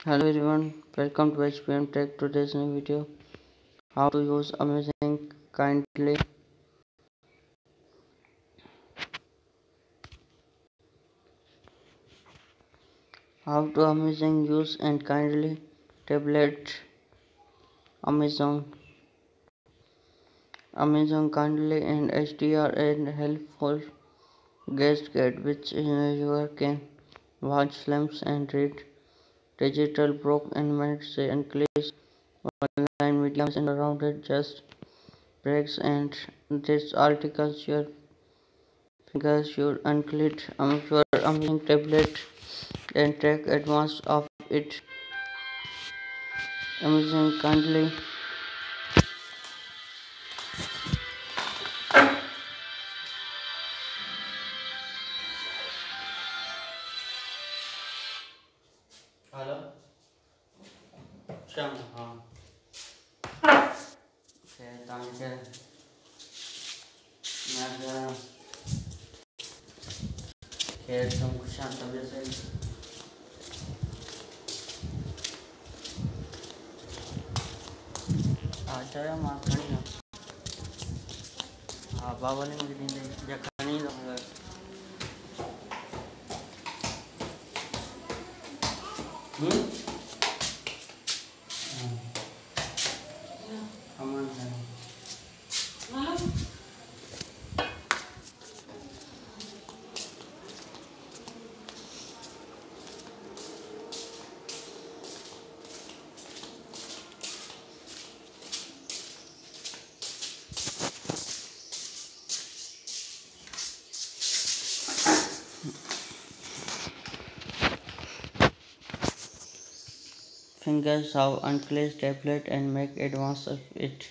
Hello everyone, welcome to hpmtech. Today's new video, how to use amazing kindly. How to amazing use and kindly tablet Amazon kindly and HDR and helpful guest guide which you can watch films and read digital book and minutes and clicks online mediums and around it just breaks and this articles your fingers your unclid your amazing tablet and take advantage of it. Amazing kindly. Hello. Sham. Okay, thank you. मैं खेल तुम शांत से आचार्य माखनी हाँ बाबा ने मुझे दिन जखनी लगा अमन है fingers how unclench tablet and make advance of it.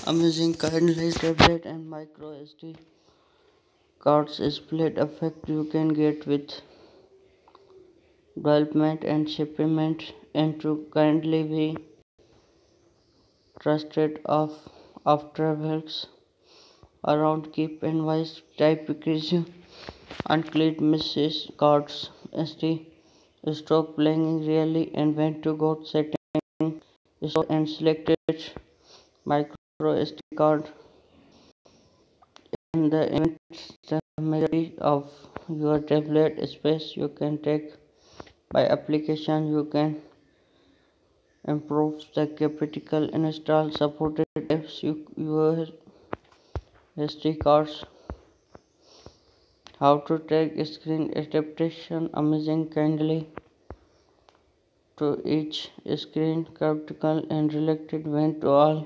Amazing kindly tablet and micro SD cards split effect you can get with development and shipment and to kindly be trusted of travels around keep and wise type issue unclean message cards SD stop playing really and when to go setting stop and selected micro SD card in the event the majority of your tablet space you can take by application you can improve the capital install supported apps your SD cards. How to take screen adaptation amazing kindly to each screen capital and related when to all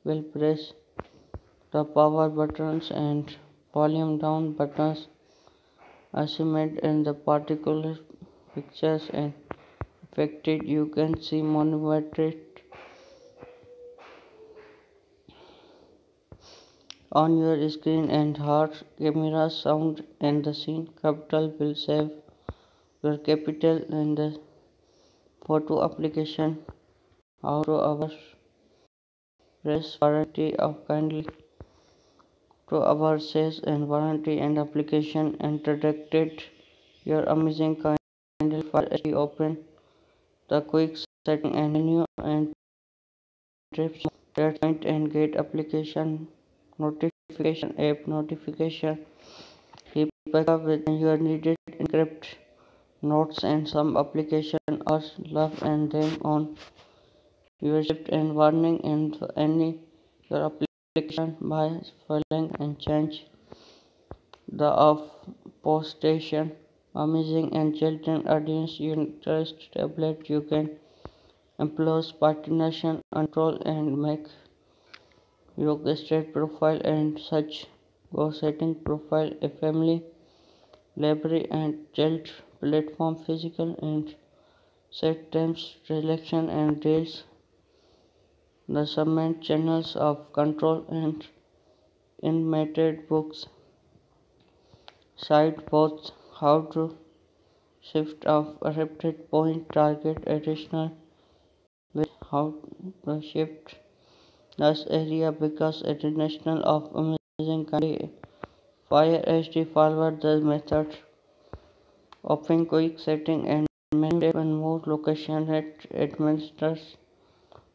will press the power buttons and volume down buttons assignment in the particular pictures and affected you can see monitored on your screen and heart camera sound and the scene capital will save your capital in the photo application. How to our press warranty of kindly to our sales and warranty and application introduced your amazing kindly for open the quick setting and menu and trips point and get application notification app notification keep backup when you are needed encrypt notes and some application or love and them on your shift and warning and any your application by following and change the of postation amazing and children audience you trust tablet you can employ partition control and make your state profile and such go setting profile a family library and child platform physical and set times selection and deals the submit channels of control and inmated books site both how to shift of adapted point target additional with how to shift this area because international of amazing country fire HD forward the method open quick setting and menu and more location that administers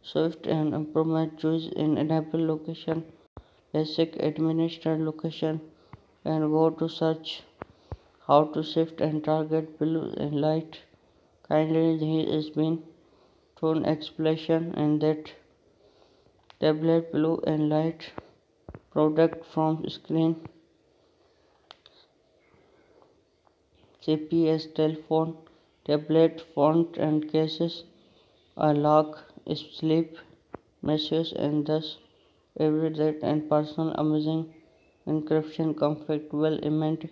Swift and improvement choose in enable location, basic administer location and go to search how to shift and target blue and light. Kindly he is been shown explanation and that tablet blue and light product from screen CPS telephone tablet font and cases a lock sleep messages and thus every that and personal amazing encryption comfortable element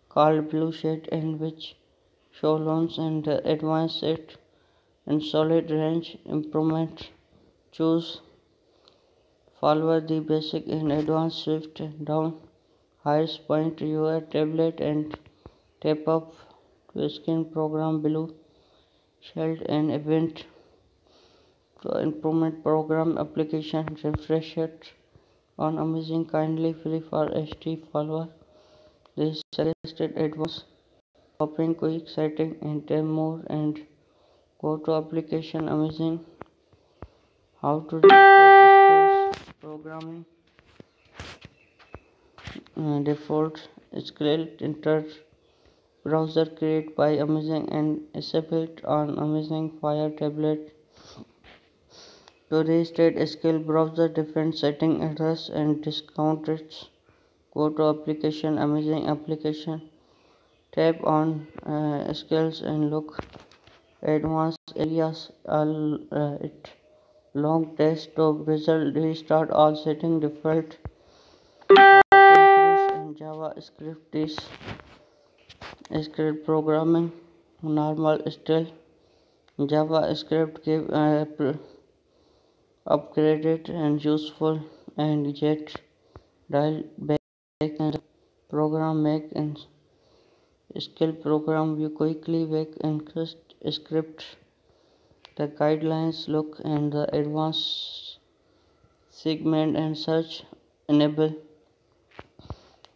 called blue shade and which show loans and advanced set and solid range improvement choose follow the basic and advanced shift down highest point your tablet and tap up to screen program below shield and event to improvement program application refresh it on amazing kindly free for HT follower this suggested advanced open quick setting and tap more and go to application amazing how to restart skills programming default skill enter browser created by amazing and disabled on amazing fire tablet to restart skill browser different setting address and discount rates go to application amazing application tap on skills and look advanced areas it long test to result restart all setting default increase in JavaScript is script programming normal still JavaScript give upgraded and useful and yet dial back and program make and skill program you quickly back and script the guidelines look and the advanced segment and search enable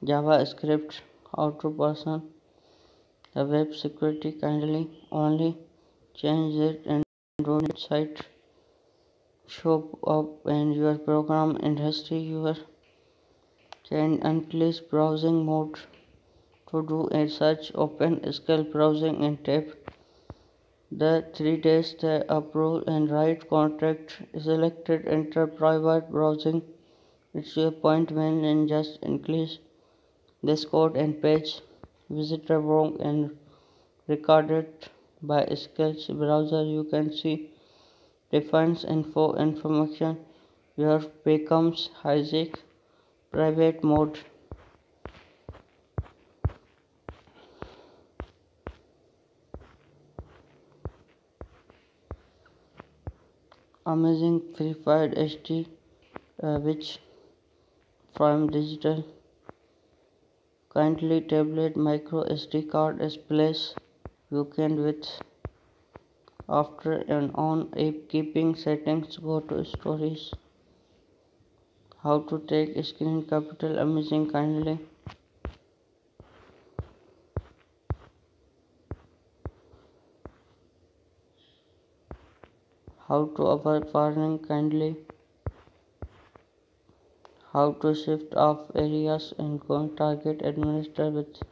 JavaScript auto person the web security kindly only change it and don't site show up and your program and history your can unleash browsing mode to do a search open skill browsing and tap the 3 days the approve and write contract selected enter private browsing it's your point when and just increase this code and page visitor wrong and recorded by skills browser you can see defines info information your becomes hijack private mode amazing free fire HT which from digital kindly tablet micro SD card is placed you can with after and on app keeping settings go to stories how to take screen capital amazing kindly how to avoid warning kindly how to shift off areas and go target administer with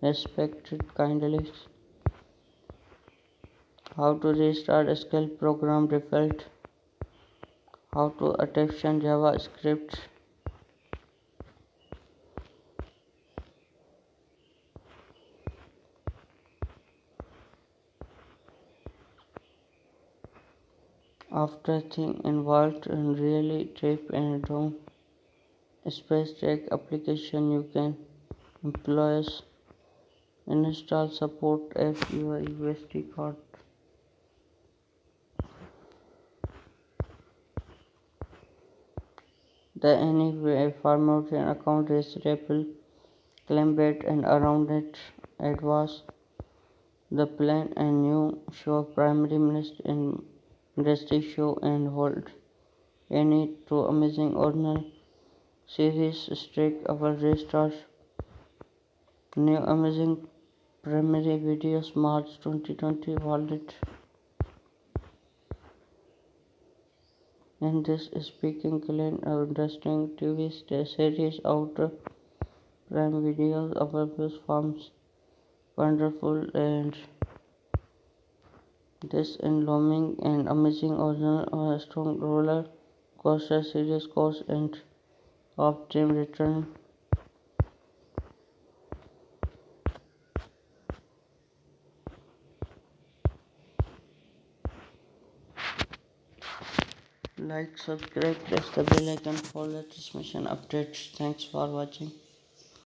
respected kindly how to restart skill program default how to attention JavaScript after thing involved in really type and down space check application you can employees install support if your USD card the any formatting account is reable claim it and around it advance the plan and new show primary minister in industry show and hold any to amazing original series streak our restart new amazing Primary Videos March 2020 Wallet. In this speaking clean interesting TV series Outer Prime Videos our farms wonderful and this alarming and amazing original or strong roller coaster series course and of dream return. Like, subscribe, press the bell icon for latest mission updates. Thanks for watching.